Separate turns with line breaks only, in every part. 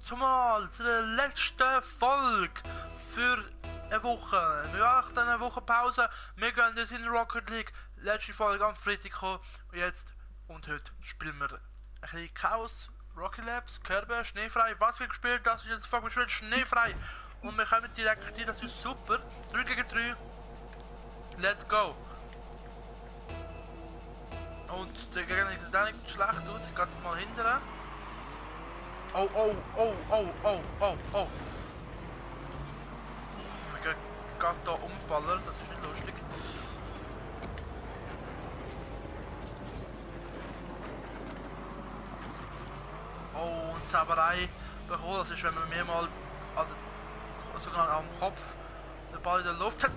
zumal zu der letzten Folge für eine Woche. Wir machen dann eine Woche Pause. Wir gehen jetzt in Rocket League. Letzte Folge am Freitag gekommen. Und jetzt und heute spielen wir ein bisschen Chaos, Rocket Labs, Kerbe, Schneefrei. Was wir gespielt, das ist jetzt fucking schön Schneefrei. Und wir kommen direkt rein, das ist super. 3 gegen 3. Let's go. Und der Gegner sieht auch nicht schlecht aus. Ich gehe jetzt mal hinterher. Oh, oh, oh, oh, oh, oh, oh. Wir gehen hier umballern, das ist nicht lustig. Oh, und Zauberei bekommen, das ist, wenn man mir mal, also sogar am Kopf, den Ball in der Luft hat.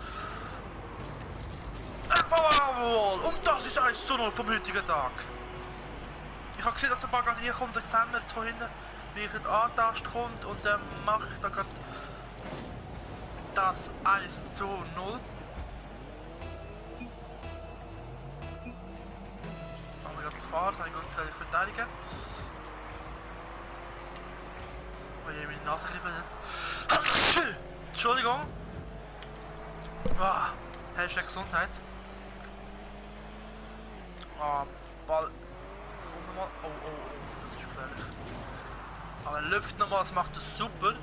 Und das ist 1:0 vom heutigen Tag. Ich habe gesehen, dass der Ball gerade reinkommt, dann sehen wir jetzt von hinten, wie ich den Antast kommt und dann mache ich da gerade das 1:0. Haben wir gerade gefahren, das habe ich gut verteidigen. Oh je, meine Nase kribbelt jetzt. Entschuldigung. Ah, Hashtag Gesundheit. Ah, Ball. Komm nochmal. Oh, oh, oh, das ist gefährlich. Aber er läuft nochmal, das macht es super. In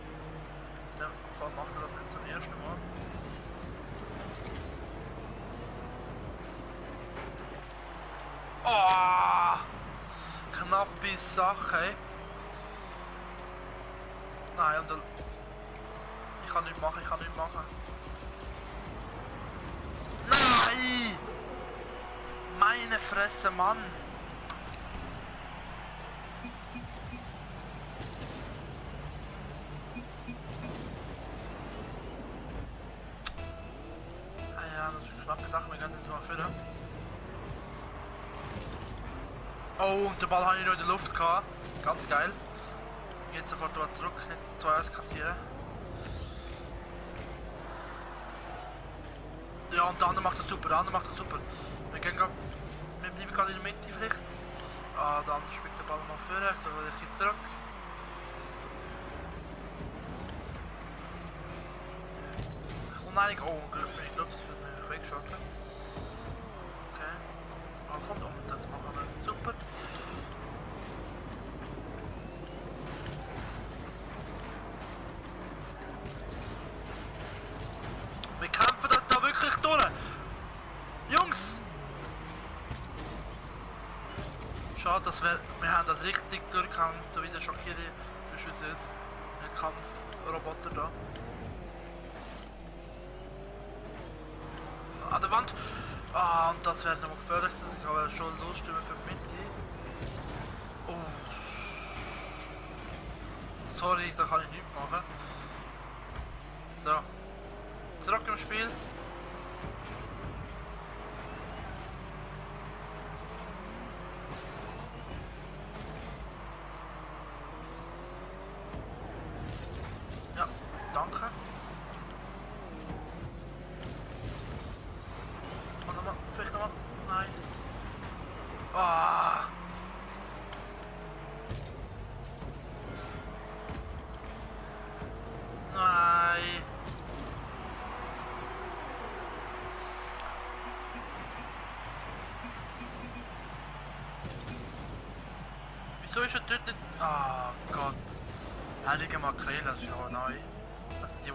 dem Fall macht er das nicht zum ersten Mal. Oh, knappe Sache. Nein, und ich kann nichts machen, ich kann nichts machen. Nein! Meine Fresse, Mann! Ah ja, das ist eine knappe Sache, wir gehen jetzt mal führen. Oh, und den Ball habe ich noch in der Luft gehabt. Ganz geil. Jetzt sofort wieder zurück, jetzt 2-1 kassieren. Ja, und der andere macht das super, der andere macht das super. Wir bleiben gerade in der Mitte vielleicht. Ah, der andere spielt den Ball mal vor, da will ich jetzt zurück. Und nein, oh, ich glaube, das wird mir weggeschossen. Okay. Aber kommt um, das machen wir, das ist super. Wir kämpfen das da wirklich durch! Jungs! Schade, dass wir haben das richtig durchgekämpft, so wie der Shakiri beschissen ist. Der Kampfroboter da. An der Wand! Ah, und das wäre nochmal gefährlich, ich habe schon losstimmen für die Mitte. Oh. Sorry, da kann ich nichts machen. So. Zurück im Spiel. Ja, danke. Und nochmal, vielleicht nochmal. Nein. Ah. Nein. Wieso ist er dort nicht... Ah, Gott. Heilige Makrele, das ist ja neu. Also die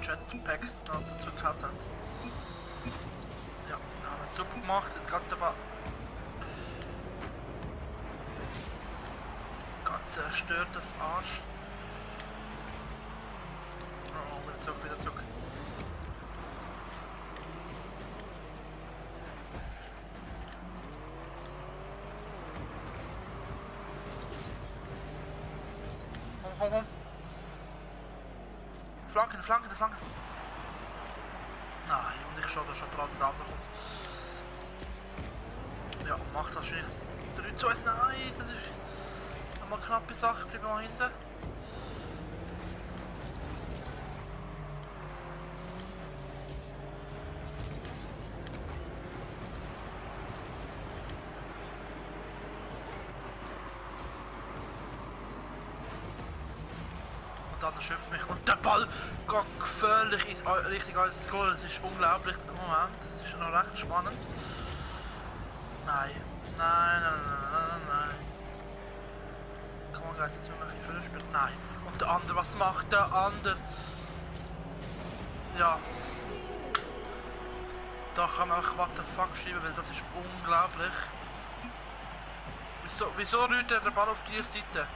Jetpacks noch dazu gekauft haben. Ja, haben wir super gemacht. Jetzt geht aber... Gott zerstört das Arsch. Oh, wieder zurück, wieder zurück. Komm. Flanken. Nein, und ich stehe da schon dran, der andere kommt. Ja, macht wahrscheinlich 3:1. Nein, das ist eine knappe Sache, bleiben wir hinten. andere schimpft mich. Und der Ball geht gefährlich in Richtung als Goal. Das ist unglaublich. Moment, das ist noch recht spannend. Nein. Nein, nein, nein, nein, nein. Komm on, Guys, jetzt will man ein bisschen spielen. Nein. Und der andere, was macht der andere? Ja. Da kann man auch what the fuck schreiben, weil das ist unglaublich. Wieso rührt der Ball auf die Seite?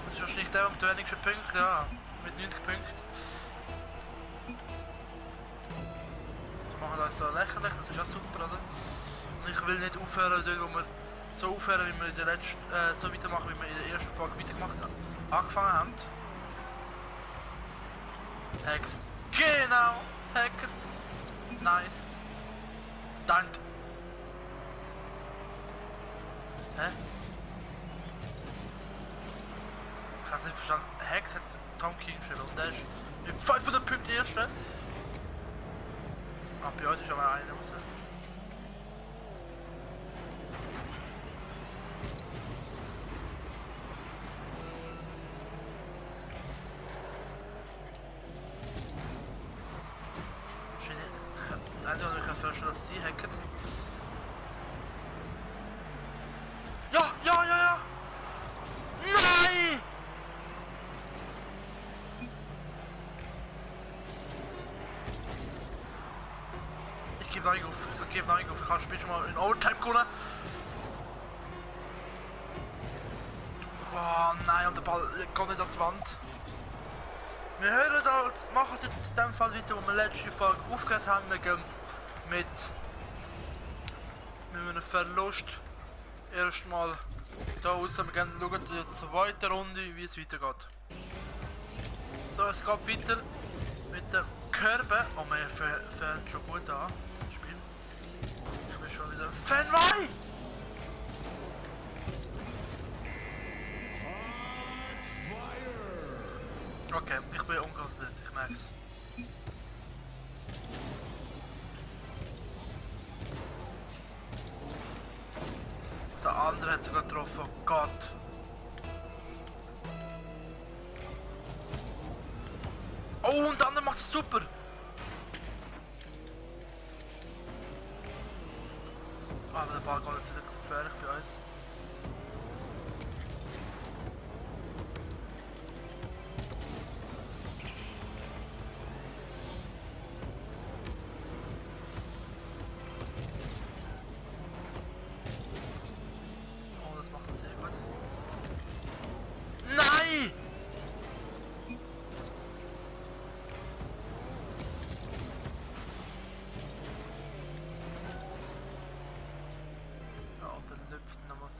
Das ist wahrscheinlich der mit den wenigsten Punkten, ja. Mit 90 Punkten. Das machen wir uns so lächerlich, das ist ja super, oder? Und ich will nicht aufhören, dort, wo wir so aufhören, wie wir in der letzten, so weitermachen, wie wir in der ersten Folge weitergemacht haben. Angefangen haben. Hex. Genau! Hacker. Nice. Dank. Hä? Ich hab's nicht verstanden. Hex hat Tom King geschrieben und der ist mit 500 Punkten erster. Ah, bei uns ist aber einer raus. Das Einzige, was ich mir vorstellen kann, dass sie hacken. Ja, ja, ja, ja! Nein! Ich gebe nein auf, ich kann das Spiel schon mal in Overtime gewonnen. Oh nein, und der Ball geht nicht an die Wand. Wir hören da, machen jetzt in dem Fall weiter, wo wir letzte Folge aufgehört haben. Wir gehen mit einem Verlust erstmal da raus. Wir gehen schauen in der zweiten Runde, wie es weitergeht. So, es geht weiter mit dem Körben. Oh, wir fangen schon gut an. Das Spiel. Ich bin schon wieder Fanboy! Okay, ich bin unkonzentriert, ich merk's. Der andere hat sogar getroffen, oh Gott. Oh, und der andere macht es super! Aber der Ball geht jetzt wieder gefährlich bei uns.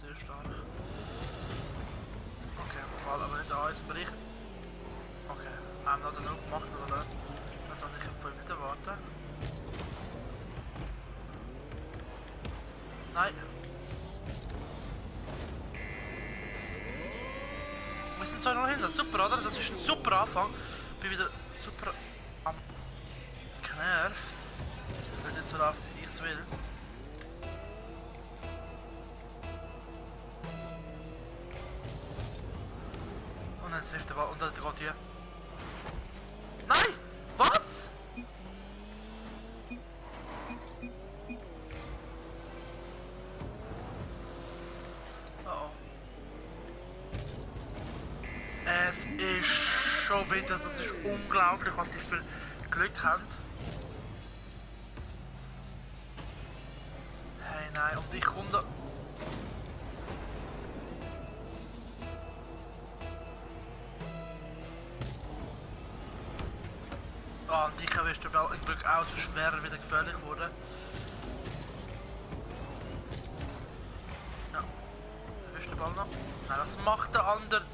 Sehr stark. Okay, Ball aber nicht da ist, bricht. Okay, haben wir da noch gemacht, oder? Das was ich im Fall nicht erwarte. Nein. Wir sind 2-0 hinter, super, oder? Das ist ein super Anfang. Bin wieder super am genervt. Weil nicht so laufen, wie ich es will. Und dann trifft der Ball und dann geht hier. Nein! Was? Oh. Es ist schon wieder, das ist unglaublich, was sie für Glück haben. Hey nein, und ich komme da. Ah, und ich ist der Ball im Glück auch so schwerer wieder gefährlich geworden. Ja. Wo ist der Ball noch? Nein, was macht der andere?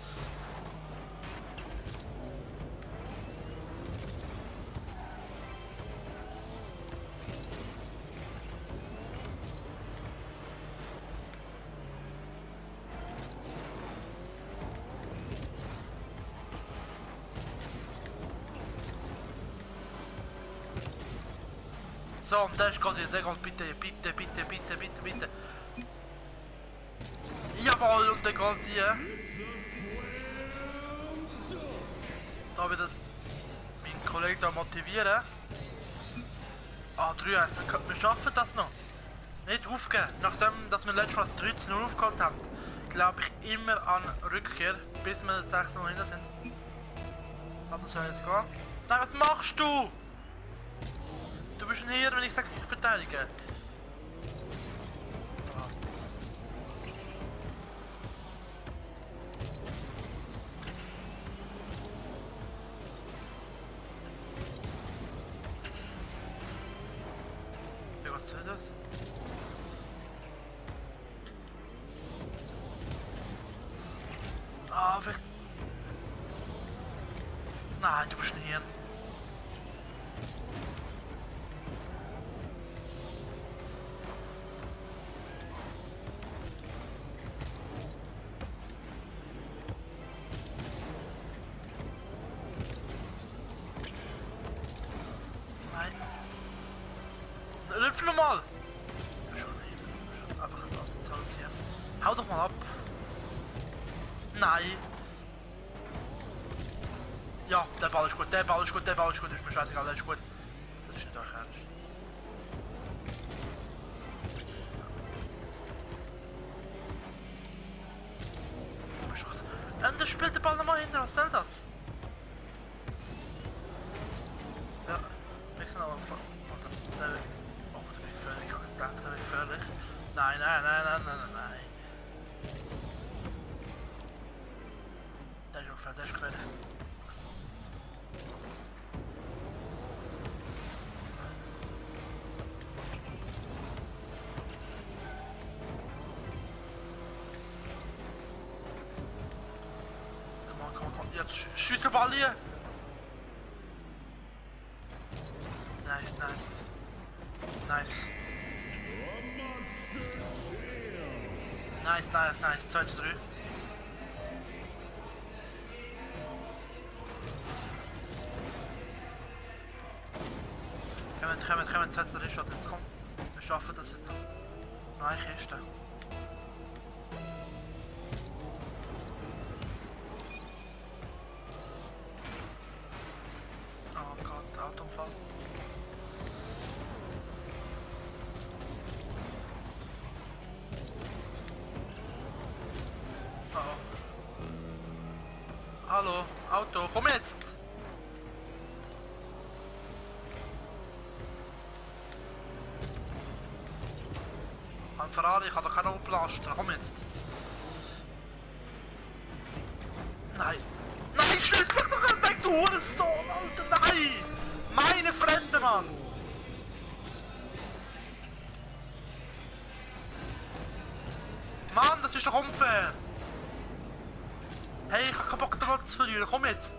So, und der geht bitte. Jawohl, und dann geht die. Da wieder meinen Kollegen da motivieren. Ah, 3-1, wir schaffen das noch. Nicht aufgeben. Nachdem dass wir letztes Mal 13 aufgeholt haben, glaube ich immer an Rückkehr, bis wir 6-0 hinten sind. Das soll jetzt gehen. Nein, was machst du? Du bist ein Hirn, wenn ich sage, ich verteidige. Ja, was soll das? Ah, vielleicht... Nein, du bist ein Hirn. Hüpf nochmal! Du bist einfach ein asoziales hier. Hau doch mal ab! Nein! Ja, der Ball ist gut, der Ball ist gut, der Ball ist gut, ist mir scheißegal, der ist gut. Das ist nicht euch ernst. Du bist doch so... Und der spielt den Ball nochmal hinter, was soll das? Ja, wechseln aber von... Oh, das ist der... Oh, der wird gefährlich, ich hab's gedacht, der wird gefährlich. Nein, nein, nein, nein, nein, nein, nein. Der ist gefährlich, der ist gefährlich. Jetzt schießt der Ball hier! Nice, nice. Nice. Nice, nice, nice. 2-3. Kommen, 2-3 Shot, jetzt komm. Wir schaffen das jetzt noch eine Kiste. Oh Gott, Autounfall. Oh. Hallo, Auto, komm jetzt! Ein Ferrari, ich kann doch keinen Opel-Laster, komm jetzt! Nein! Nein, schieß mich doch weg, du Hurensohn, Alter, nein! Meine Fresse, Mann! Mann, das ist doch unfair! Hey, ich hab keinen Bock, den Ball zu verlieren, komm jetzt!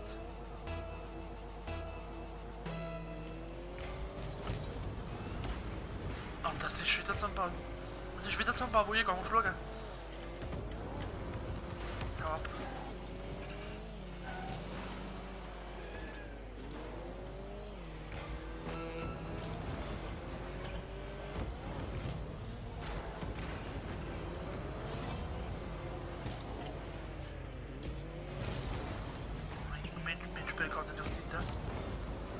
Oh, das ist wieder so ein Ball. Das ist wieder so ein Ball, wo ich gehe, musst du schauen. Jetzt hau ab. Mein Spiel geht nicht auf die Seite.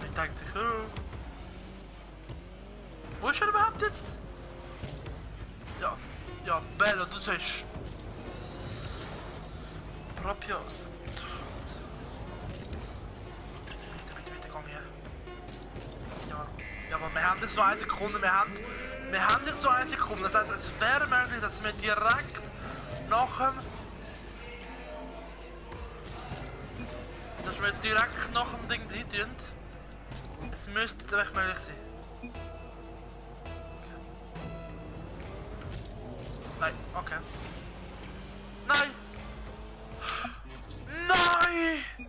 Ich denke sich, wo ist er überhaupt jetzt? Ja, Bella, du sagst. Propios. Bitte, komm hier. Ja, aber wir haben jetzt noch 1 Sekunde, wir haben jetzt noch 1 Sekunde. Das heißt, es wäre möglich, dass wir direkt nach dem... Dass wir jetzt direkt nach dem Ding drin tun. Es müsste jetzt echt möglich sein. Nein, okay. Nein! Nein!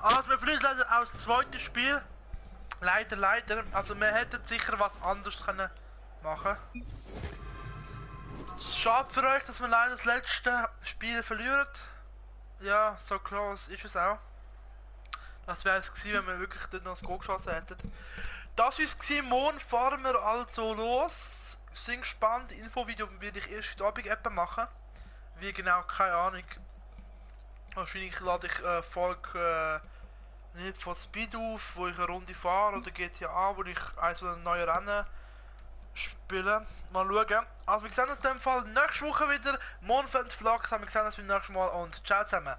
Also wir verlieren leider aus dem zweiten Spiel. Leider. Also wir hätten sicher was anderes können machen. Schade für euch, dass wir leider das letzte Spiel verlieren. Ja, so close ist es auch. Das wäre es gewesen, wenn wir wirklich dort noch das Goal geschossen hätten. Das war es gewesen. Morgen fahren wir also los. sind gespannt. Infovideo werde ich erst heute Abend etwa machen. Wie genau, keine Ahnung. Wahrscheinlich lade ich Folge nicht von Speed auf, wo ich eine Runde fahre, oder GTA, wo ich eins von den neuen Rennen spiele. Mal schauen. Also wir sehen uns in dem Fall nächste Woche wieder. Morgen für den Vlog. Wir sehen uns beim nächsten Mal und ciao zusammen.